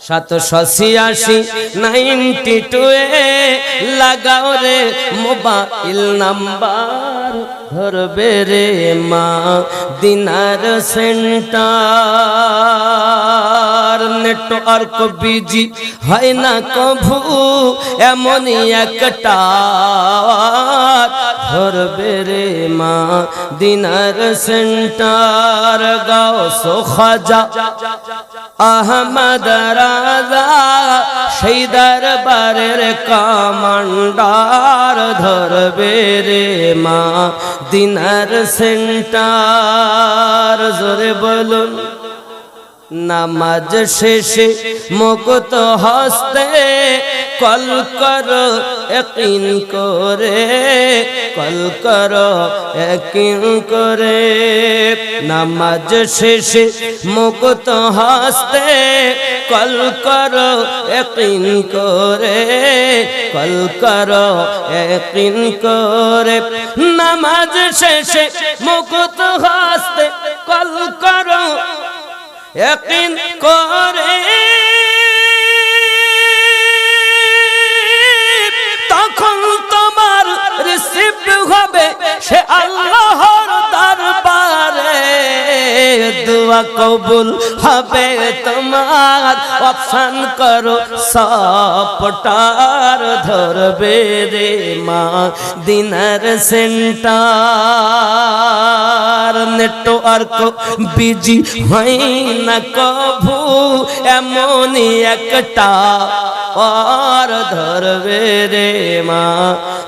786-92 লাগাও রে mobile number ধরবে রে মা দিনার সেন্টার নেটওয়ার্ক বিজি হয় না কভু এমনই একটা ধরবে রে মা দিনার সেন্টার গাউস খাজা আহমদ রাজা সেই দরবারের কমান্ডার ধরবে রে মা দিনার সেন্টার জোরে বলুন নামাজ শেষে মুকুত হস্তে কল করো ইয়াকিন করে কল করো ইয়াকিন করে নামাজ শেষে মুকুত হস্তে কল করো ইয়াকিন করে কল করো ইয়াকিন করে নামাজ শেষে মুকুত হস্তে কল করো ইয়াকিন করে তখন তোমার রিসিভ হবে সে আল্লাহর দরবারে দোয়া কবুল হবে তোমার অপশন করো সপটার ধরবে রে মা দিনার সেন্টার নেটওয়ার্ক বিজি হয় না কভু এমনই একটা আর ধরবে রে মা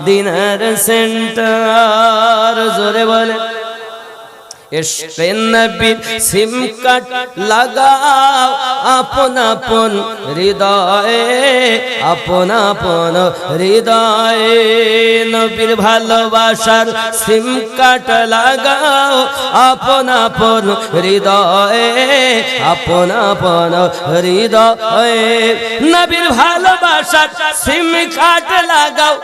দিনার সেন্টার জোরে বলে ইশকে নবী সিম কার্ড লাগাও আপন আপন হৃদয়ে আপন আপন হৃদয়ে নবীর ভালোবাসার সিম কার্ড লাগাও আপন আপন হৃদয়ে আপন আপন হৃদয়ে নবীর ভালোবাসার সিম কার্ড লাগাও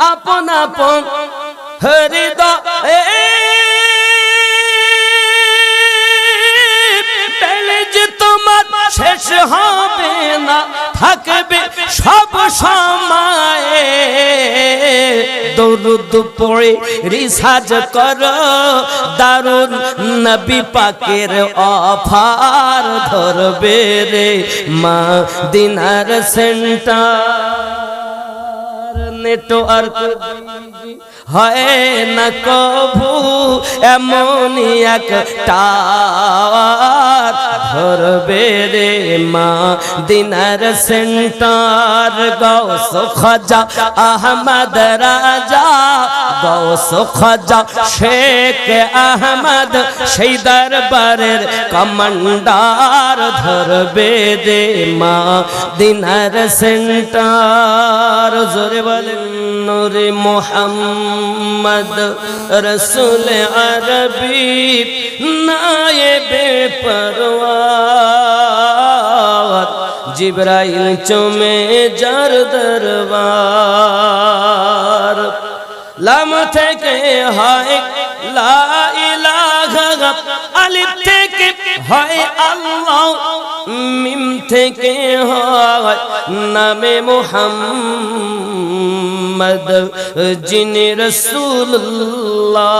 আপন আপন হৃদয়ে তোমার শেষ হবে না থাকবে সব সময় দরুদ পড়ে রিসার্চ করো দারুন নবী পাকের অফার ধরবে রে মা দিনার সেন্টার নেটওয়ার্ক হয় না কভু এমনই একটা ধরবে রে মা দিনার সেন্টার গাউস খাজা আহমদ রাজা গাউস খাজা শেখ আহমদ সেই দরবারের কমান্ডার ধরবে রে মা দিনার সেন্টার জোরে বলেন নূরে মুহাম্মদ রসুল আরবি নায়েবে পরওয়ার জিবরাইল চুমে যার দরবার লাম থেকে হয় লা ইলাহা আলিফ থেকে হয় আল্লাহ মিম থেকে হয় নামে মুহাম্মদ যিনি রাসূলুল্লাহ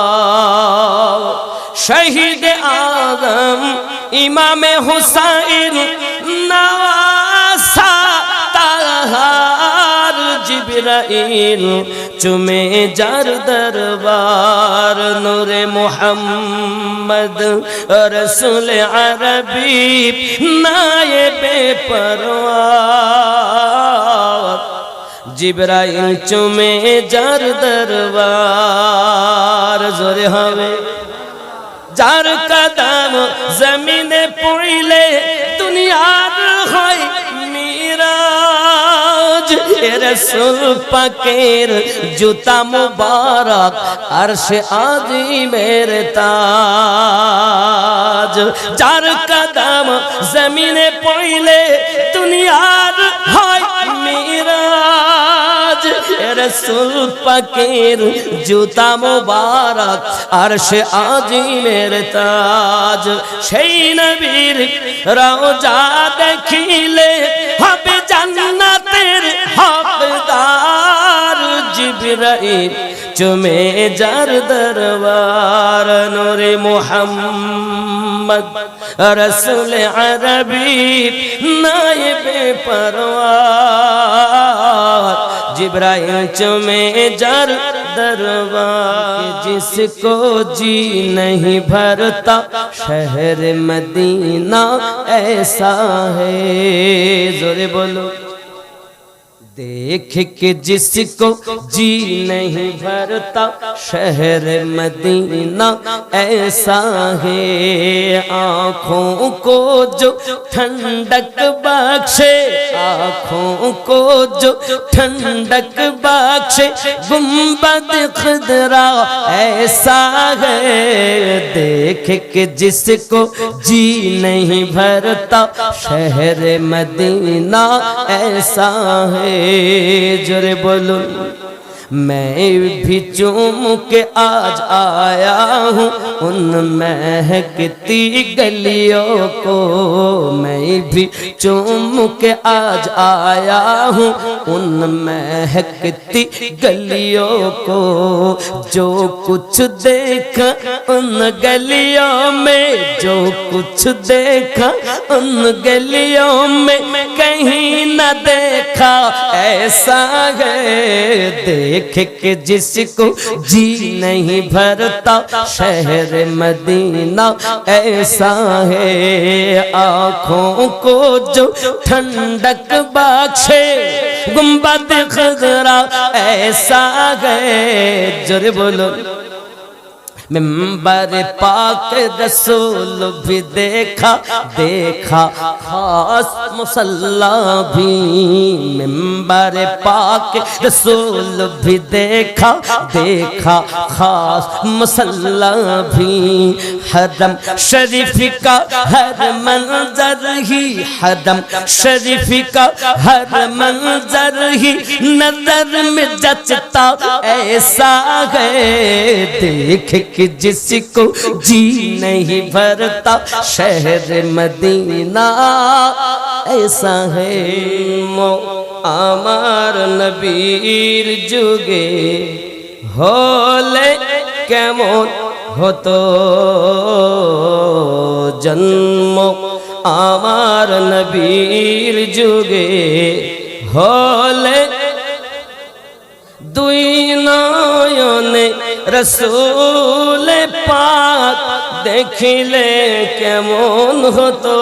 শহীদ আজম ইমামে হুসাইন নওয়াসা তাহার জিবরাইল চুমে যার দরবার নূরে মুহাম্মদ রসুল আরবি নায়েবে পরওয়ার জিবরাইল চুমে যার দরবার জোরে হবে যার কদম জমিনে পড়িলে দুনিয়ার হয় মিরাজ রাসূল পাকের জুতা মুবারক আরশে আজিমের তাজ যার কদম জমিনে পড়িলে দুনিয়ার হয় মিরাজ রসুল পাকের জুতা মুবারক আরশে আজিমের তাজ। সেই নবীর রওজা দেখিলে হবে জান্নাতের হকদার। জিবরাইল চুমে যার দরবার, নূরে মুহাম্মদ রসুল আরবি নায়েবে परवार। जिब्राइल चुमे जार दरबार। जिसको जी नहीं भरता शहर मदीना ऐसा है। जोरे बोलो। देख के जिसको जी नहीं भरता शहर मदीना ऐसा है। आँखों को जो ठंडक बख्शे, आँखों को जो ठंडक बख्शे, गुंबद खुदरा ऐसा है। देख के जिसको जी नहीं भरता शहर मदीना ऐसा है। जोरे बोलो। मैं भी चूम के आज आया हूँ उन महकती गलियों को। मैं भी चूम के आज आया हूँ उन महकती गलियों को। जो कुछ देखा उन गलियों में, जो कुछ देखा उन गलियों में, कहीं न देखा ऐसा है। देख के जिसको जी नहीं भरता शहर मदीना ऐसा है। आँखों को जो ठंडक बख्शे, गुंबद खुदरा ऐसा है। जोरे बोलो। मिंबर पाक रसूल भी देखा, देखा खास मुसल्ला भी। मिंबर पाक रसूल भी देखा, देखा खास मुसल्ला भी। हरम शरीफ का हर मंजर ही, हरम शरीफ का हर मंजर ही नजर में जचता ऐसा है। देख कि जिसको जी नहीं भरता शहर मदीना ऐसा है। मो आमार नबीर जुगे होले केमन হতো জন্ম। আমার নবীর যুগে হলে দুই নয়নে রসূল পাক দেখিলে কেমন হতো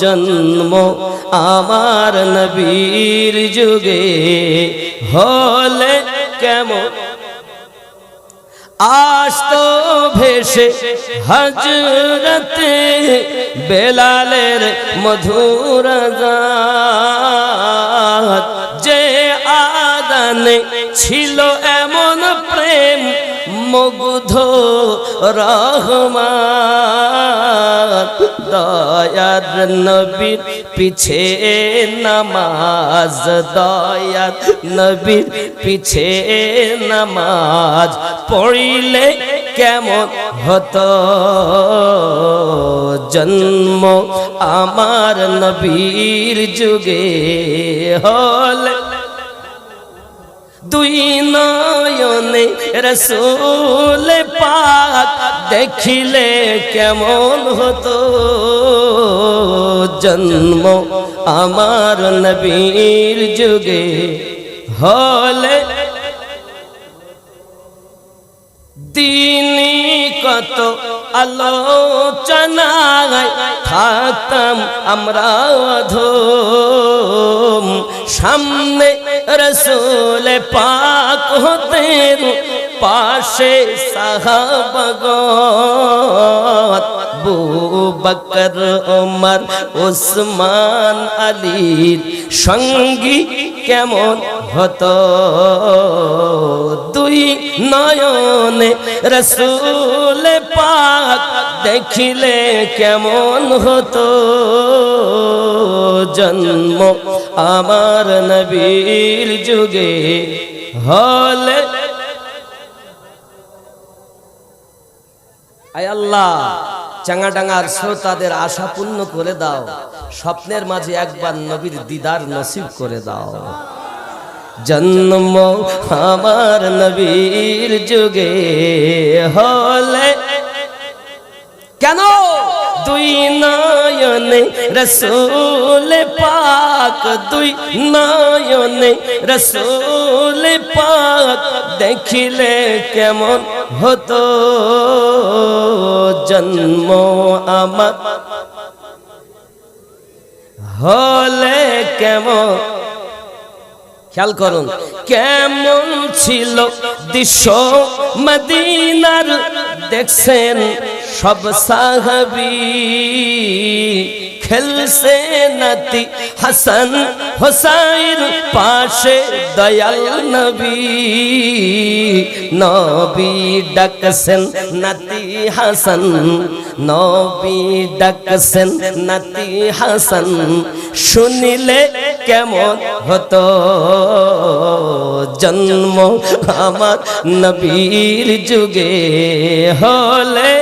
জন্ম। আমার নবীর যুগে হলে কেমন আসতো ভেসে হযরতে বেলালের মধুর গান। যে আদানে ছিল এমন প্রেম মুগ্ধ রহমান। দয়ার নবীর পিছে নামাজ, দয়ার নবীর পিছে নামাজ পড়িলে কেমন হতো জন্ম। আমার নবীর যুগে হলে দুই নয়নে রসূল পাক দেখিলে কেমন হতো জন্ম। আমার নবীর যুগে হলে দিনী কত আলোচনায় থাকতাম আমরা অধম। সামনে রসূল পাক হতেন পাশে সাহাবাগণ আবু বকর ওমর ওসমান আলীর সঙ্গী কেমন হতো দুই নয়নে রসূল পাক দেখিলে কেমন হতো জন্ম আমার নবীর যুগে হলে আয় আল্লাহ চাঙ্গাডাঙ্গার শ্রোতাদের আশা পূর্ণ করে দাও স্বপ্নের মাঝে একবার নবীর দিদার নসিব করে দাও জন্ম আমার নবীর যুগে হলে কেন দুই নয়নে রসূল পাক দুই নয়নে রসূল পাক দেখিলে কেমন হতো জন্ম আমার হলে কেমন খেয়াল করুন কেমন ছিল দৃশ্য মদিনার দেখছেন সব সাহাবী খেলছে নাতি হাসান হোসাইন পাশে দয়াল নবী নবী ডাকছেন নাতি হাসান নবী ডাকছেন নাতি হাসান শুনিলে কেমন হতো জন্ম আমার নবীর যুগে হলে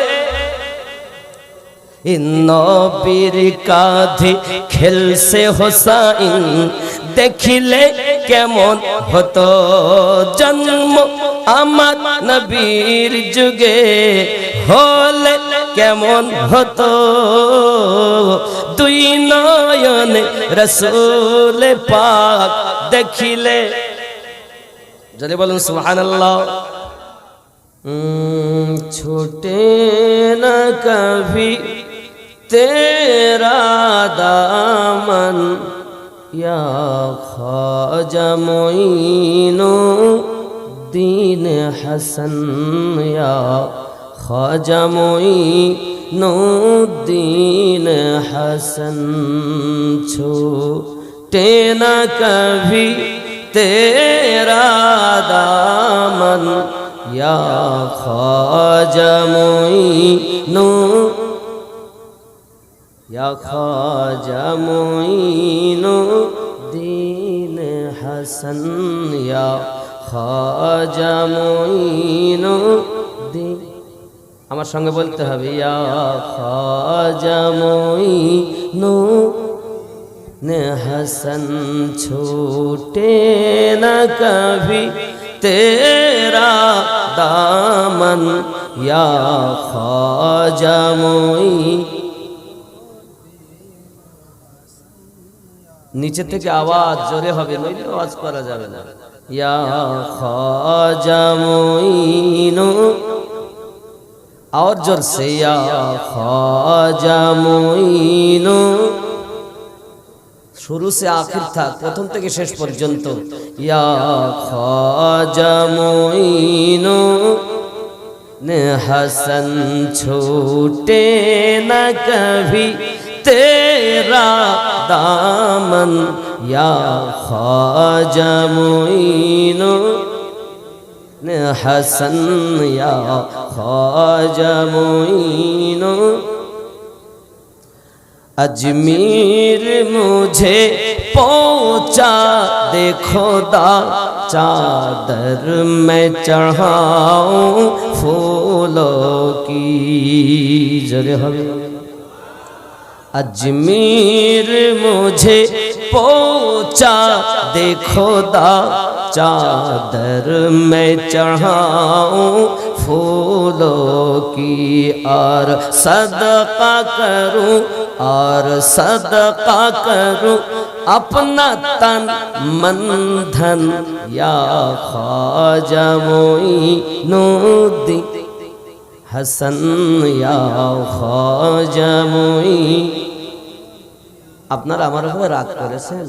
নবীর কাঁধে খেলছে হোসাইন দেখিলে কেমন হতো জন্ম আমার নবীর যুগে হলে কেমন হতো দুই নয়নে রসূল পাক দেখিলে যদি বলুন সুবহানাল্লাহ छूटे न कभी तेरा दामन या ख्वाजा मोइनुद्दीन हसन या ख्वाजा मोइनुद्दीन हसन छूटे न कभी तेरा दामन या ख्वाजा मोइनुद्दीन हसन या ख्वाजा मोइनुद्दीन আমার সঙ্গে বলতে হবে ইয়া ख्वाजा मोइनुद्दीन हसन छूटे न कभी तेरा दामन या ख्वाजा मोइन नीचे থেকে आवाज জোরে হবে নইলে আওয়াজ করা যাবে না ইয়া ख्वाजा मोइन और जोर से या ख्वाजा मोइन शुरू से आखिर था प्रथम থেকে শেষ পর্যন্ত या ख्वाजा मोइनुद्दीन हसन छूटे न कभी तेरा दामन या ख्वाजा मोइनुद्दीन हसन या ख्वाजा मोइनुद्दीन अजमीर मुझे पहुँचा दे खुदा चादर में चढ़ाऊं फूलों की जरे हवे अजमीर मुझे पहुँचा दे खुदा चादर में चढ़ाऊं फूलों की और सदका करूं और सदका करूं अपना तन मन धन या ख्वाजा मोइनुद्दीन हसन या ख्वाजा मोइन আপনারা আমার উপরে রাগ করেছেন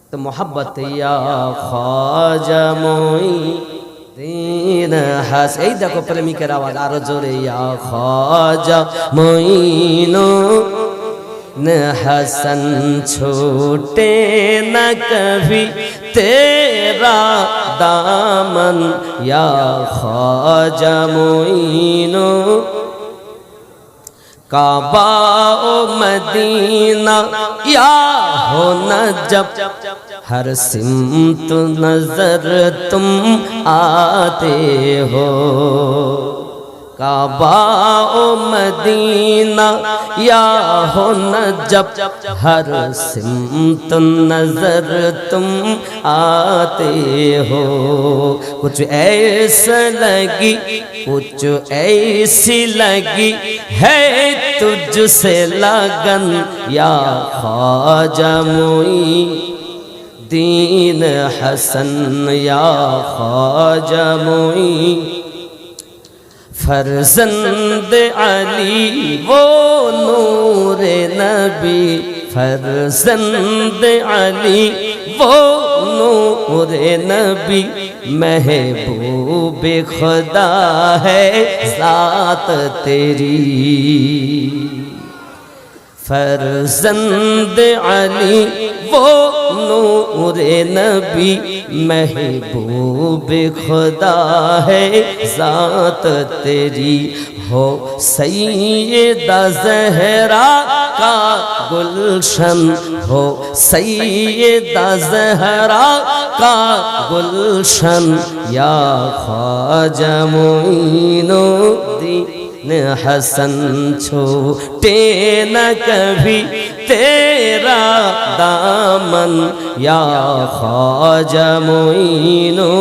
তো মোহাব্বত ইয়া খ্বাজা মোইন দিন হাস এই দেখো প্রেমিকের আওয়াজ আরো জোরে ইয়া খাজা মঈনু हसन छूटे न कभी तेरा दामन या ख्वाजा मोइनो काबा ओ मदीना या हो न जब हर सिमत नजर तुम आते हो काबा ओ मदीना या हो न जब हर सिमत नजर तुम आते हो कुछ ऐसा लगी कुछ ऐसी लगी है तुझसे लगन या ख्वाजा मोईनुद्दीन हसन या ख्वाजा मोईन फर्जंद अली वो नूरे नबी फर्जंद अली वो नूरे नबी महबूब खुदा है ज़ात तेरी फर्जंद अली वो नूरे नबी महबूब खुदा है ज़ात तेरी हो सैयदा ज़हरा का गुलशन हो सैयदा ज़हरा का गुलशन या ख्वाजा मोइनुद्दीन हसन छूटे न कभी तेरा दामन या ख्वाजा मोइनो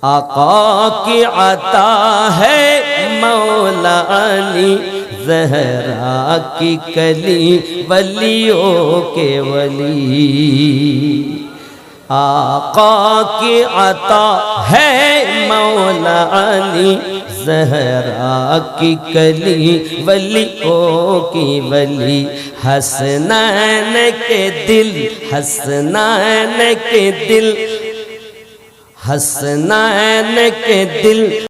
आका की अता है मौला अली ज़हरा की कली वलियों के वली आका की अता है मौला अली ज़हरा की कली वलियों की वली हसनैन के दिल हसनैन के दिल हसनैन के दिल